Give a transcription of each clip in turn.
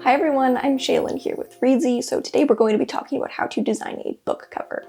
Hi everyone, I'm Shaylin here with Reedsy, so today we're going to be talking about how to design a book cover.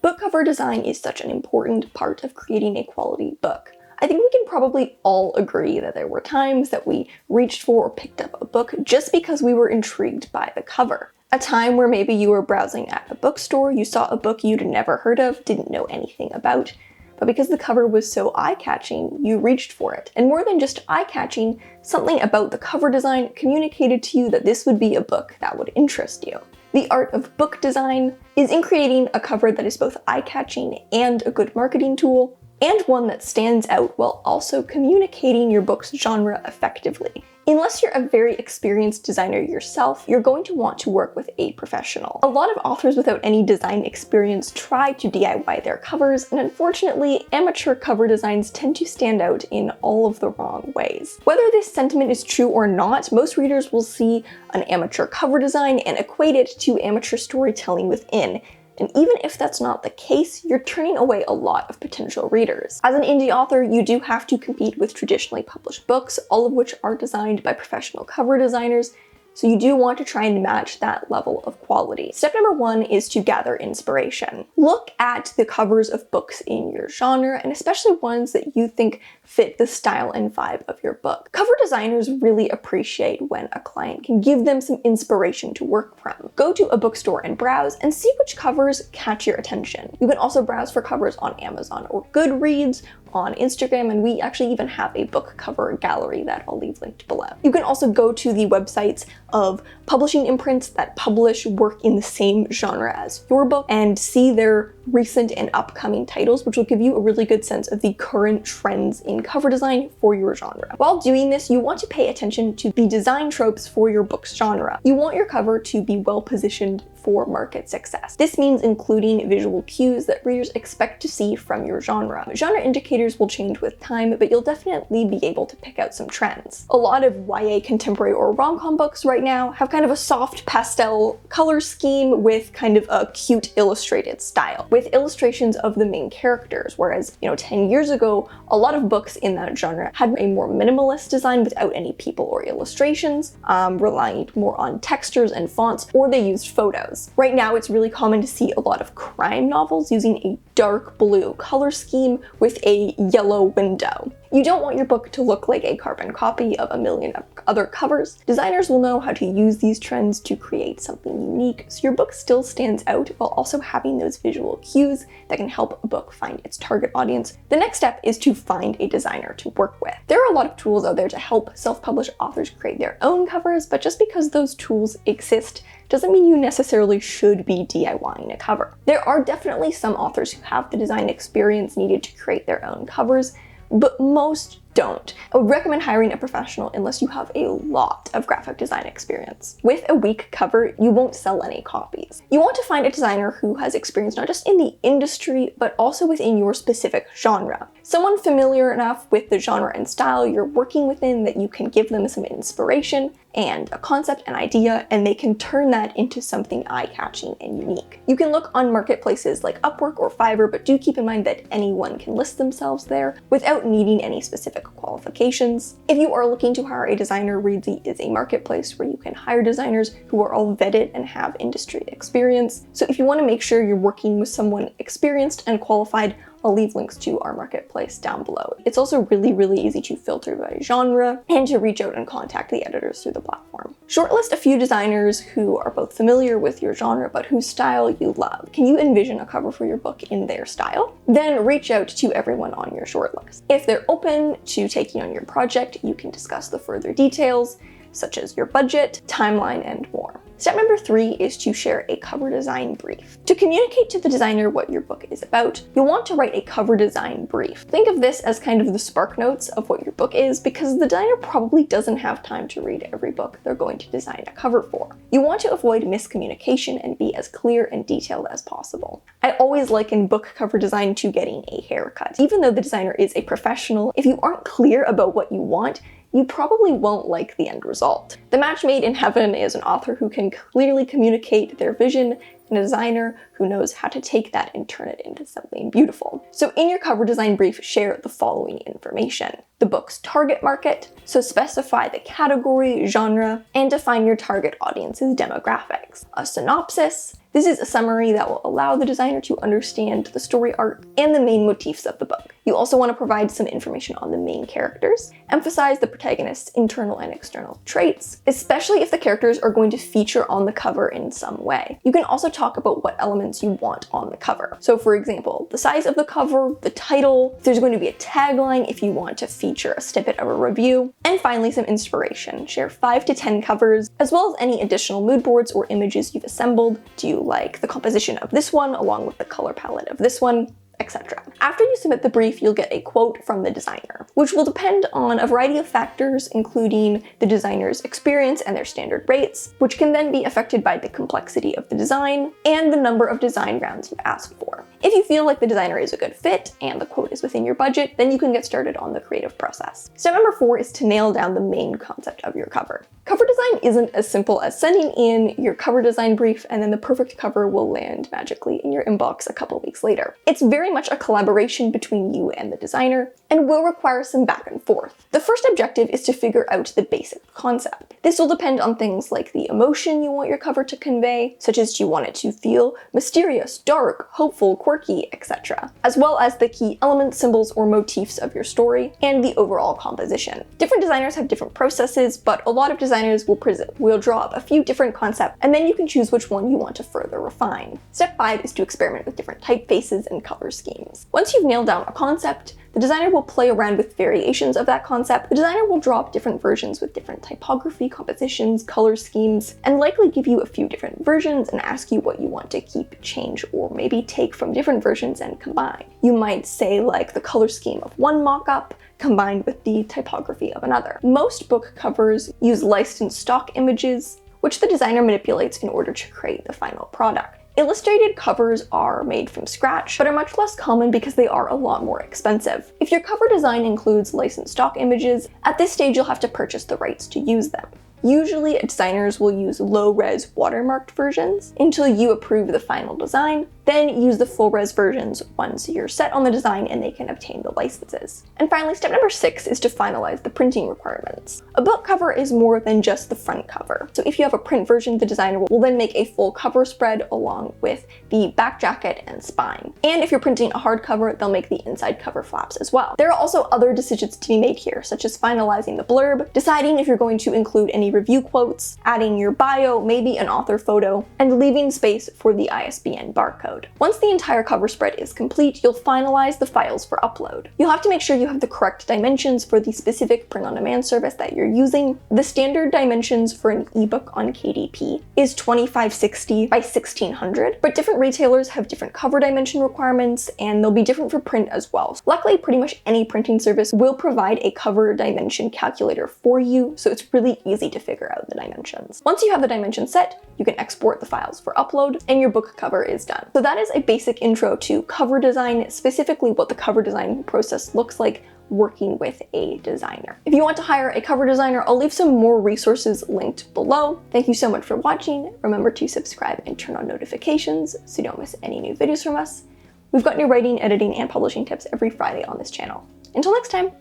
Book cover design is such an important part of creating a quality book. I think we can probably all agree that there were times that we reached for or picked up a book just because we were intrigued by the cover. A time where maybe you were browsing at a bookstore, you saw a book you'd never heard of, didn't know anything about, but because the cover was so eye-catching, you reached for it. And more than just eye-catching, something about the cover design communicated to you that this would be a book that would interest you. The art of book design is in creating a cover that is both eye-catching and a good marketing tool, and one that stands out while also communicating your book's genre effectively. Unless you're a very experienced designer yourself, you're going to want to work with a professional. A lot of authors without any design experience try to DIY their covers, and unfortunately, amateur cover designs tend to stand out in all of the wrong ways. Whether this sentiment is true or not, most readers will see an amateur cover design and equate it to amateur storytelling within. And even if that's not the case, you're turning away a lot of potential readers. As an indie author, you do have to compete with traditionally published books, all of which are designed by professional cover designers, so you do want to try and match that level of quality. Step number one is to gather inspiration. Look at the covers of books in your genre, and especially ones that you think fit the style and vibe of your book. Cover designers really appreciate when a client can give them some inspiration to work from. Go to a bookstore and browse and see which covers catch your attention. You can also browse for covers on Amazon or Goodreads, on Instagram, and we actually even have a book cover gallery that I'll leave linked below. You can also go to the websites of publishing imprints that publish work in the same genre as your book and see their recent and upcoming titles, which will give you a really good sense of the current trends in cover design for your genre. While doing this, you want to pay attention to the design tropes for your book's genre. You want your cover to be well positioned for market success. This means including visual cues that readers expect to see from your genre. Genre indicators will change with time, but you'll definitely be able to pick out some trends. A lot of YA contemporary or rom-com books right now have kind of a soft pastel color scheme with kind of a cute illustrated style, with illustrations of the main characters, whereas, 10 years ago, a lot of books in that genre had a more minimalist design without any people or illustrations, relying more on textures and fonts, or they used photos. Right now, it's really common to see a lot of crime novels using a dark blue color scheme with a yellow window. You don't want your book to look like a carbon copy of a million other covers. Designers will know how to use these trends to create something unique, so your book still stands out while also having those visual cues that can help a book find its target audience. The next step is to find a designer to work with. There are a lot of tools out there to help self-published authors create their own covers, but just because those tools exist doesn't mean you necessarily should be DIYing a cover. There are definitely some authors who have the design experience needed to create their own covers, but most don't. I would recommend hiring a professional unless you have a lot of graphic design experience. With a weak cover, you won't sell any copies. You want to find a designer who has experience not just in the industry, but also within your specific genre. Someone familiar enough with the genre and style you're working within that you can give them some inspiration and a concept, an idea, and they can turn that into something eye-catching and unique. You can look on marketplaces like Upwork or Fiverr, but do keep in mind that anyone can list themselves there without needing any specific qualifications. If you are looking to hire a designer, Reedsy is a marketplace where you can hire designers who are all vetted and have industry experience. So if you want to make sure you're working with someone experienced and qualified, I'll leave links to our marketplace down below. It's also really easy to filter by genre and to reach out and contact the editors through the platform. Shortlist a few designers who are both familiar with your genre but whose style you love. Can you envision a cover for your book in their style? Then reach out to everyone on your shortlist. If they're open to taking on your project, you can discuss the further details, such as your budget, timeline, and more. Step number 3 is to share a cover design brief. To communicate to the designer what your book is about, you'll want to write a cover design brief. Think of this as kind of the spark notes of what your book is, because the designer probably doesn't have time to read every book they're going to design a cover for. You want to avoid miscommunication and be as clear and detailed as possible. I always liken book cover design to getting a haircut. Even though the designer is a professional, if you aren't clear about what you want, you probably won't like the end result. The match made in heaven is an author who can clearly communicate their vision and a designer who knows how to take that and turn it into something beautiful. So in your cover design brief, share the following information: the book's target market, so specify the category, genre, and define your target audience's demographics. A synopsis. This is a summary that will allow the designer to understand the story arc and the main motifs of the book. You also want to provide some information on the main characters, emphasize the protagonist's internal and external traits, especially if the characters are going to feature on the cover in some way. You can also talk about what elements you want on the cover. So for example, the size of the cover, the title, if there's going to be a tagline if you want to feature a snippet of a review, and finally some inspiration. Share 5 to 10 covers, as well as any additional mood boards or images you've assembled. Do you like the composition of this one along with the color palette of this one, etc. After you submit the brief, you'll get a quote from the designer, which will depend on a variety of factors, including the designer's experience and their standard rates, which can then be affected by the complexity of the design and the number of design rounds you've asked for. If you feel like the designer is a good fit and the quote is within your budget, then you can get started on the creative process. Step number 4 is to nail down the main concept of your cover. Cover design isn't as simple as sending in your cover design brief and then the perfect cover will land magically in your inbox a couple weeks later. It's very much a collaboration between you and the designer and will require some back and forth. The first objective is to figure out the basic concept. This will depend on things like the emotion you want your cover to convey, such as do you want it to feel mysterious, dark, hopeful, quirky, etc., as well as the key elements, symbols, or motifs of your story and the overall composition. Different designers have different processes, but a lot of designers will draw up a few different concepts and then you can choose which one you want to further refine. Step 5 is to experiment with different typefaces and color schemes. Once you've nailed down a concept, the designer will play around with variations of that concept. The designer will draw up different versions with different typography, compositions, color schemes, and likely give you a few different versions and ask you what you want to keep, change, or maybe take from different versions and combine. You might say like the color scheme of one mock-up combined with the typography of another. Most book covers use licensed stock images, which the designer manipulates in order to create the final product. Illustrated covers are made from scratch, but are much less common because they are a lot more expensive. If your cover design includes licensed stock images, at this stage you'll have to purchase the rights to use them. Usually, designers will use low-res watermarked versions until you approve the final design, then use the full-res versions once you're set on the design and they can obtain the licenses. And finally, step number 6 is to finalize the printing requirements. A book cover is more than just the front cover. So if you have a print version, the designer will then make a full cover spread along with the back jacket and spine. And if you're printing a hardcover, they'll make the inside cover flaps as well. There are also other decisions to be made here, such as finalizing the blurb, deciding if you're going to include any review quotes, adding your bio, maybe an author photo, and leaving space for the ISBN barcode. Once the entire cover spread is complete, you'll finalize the files for upload. You'll have to make sure you have the correct dimensions for the specific print-on-demand service that you're using. The standard dimensions for an ebook on KDP is 2560 by 1600, but different retailers have different cover dimension requirements and they'll be different for print as well. Luckily, pretty much any printing service will provide a cover dimension calculator for you, so it's really easy to figure out the dimensions. Once you have the dimensions set, you can export the files for upload and your book cover is done. So that is a basic intro to cover design, specifically what the cover design process looks like working with a designer. If you want to hire a cover designer, I'll leave some more resources linked below. Thank you so much for watching. Remember to subscribe and turn on notifications so you don't miss any new videos from us. We've got new writing, editing, and publishing tips every Friday on this channel. Until next time,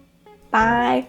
bye!